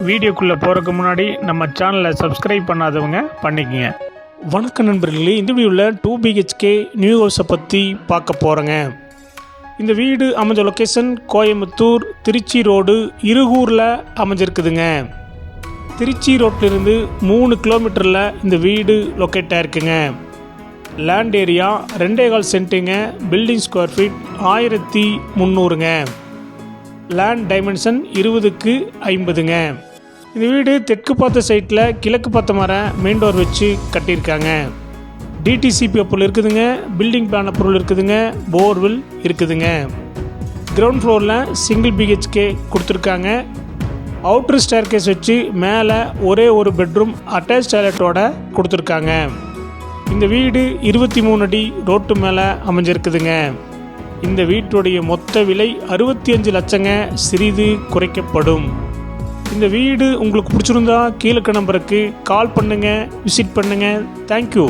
வீடியோக்குள்ளே போகிறதுக்கு முன்னாடி நம்ம சேனலை சப்ஸ்கிரைப் பண்ணாதவங்க பண்ணிக்கங்க. வணக்கம் நண்பர்களே, இந்த வீடியோவில் 2 BHK நியூ ஹவுஸை பற்றி பார்க்க போகிறேங்க. இந்த வீடு அமைஞ்ச லொக்கேஷன் கோயம்புத்தூர் திருச்சி ரோடு இருகூரில் அமைஞ்சிருக்குதுங்க. திருச்சி ரோட்டிலிருந்து 3 கிலோமீட்டரில் இந்த வீடு லொக்கேட் ஆகிருக்குங்க. லேண்ட் ஏரியா 2.25 சென்ட்டுங்க. பில்டிங் ஸ்கொயர் ஃபீட் 1300ங்க. லேண்ட் டைமென்ஷன் 20க்கு 50ங்க. இந்த வீடு தெற்கு பார்த்த சைட்டில் கிழக்கு பார்த்த மரம் மெயின் டோர் வச்சு கட்டியிருக்காங்க. டிடிசிபி அப்ரூவல் இருக்குதுங்க. பில்டிங் பிளான் அப்ரூவல் இருக்குதுங்க. போர்வெல் இருக்குதுங்க. கிரவுண்ட் ஃப்ளோரில் சிங்கிள் BHK கொடுத்துருக்காங்க. அவுட்ரு ஸ்டேர் கேஸ் வச்சு மேலே ஒரே ஒரு பெட்ரூம் அட்டாச் டாய்லெட்டோட கொடுத்துருக்காங்க. இந்த வீடு 23 அடி ரோட்டு மேலே அமைஞ்சிருக்குதுங்க. இந்த வீட்டுடைய மொத்த விலை 65 லட்சங்க. சிறிது குறைக்கப்படும். இந்த வீடு உங்களுக்கு பிடிச்சிருந்தா கீழே நம்பருக்கு கால் பண்ணுங்கள், விசிட் பண்ணுங்கள். தேங்க்யூ.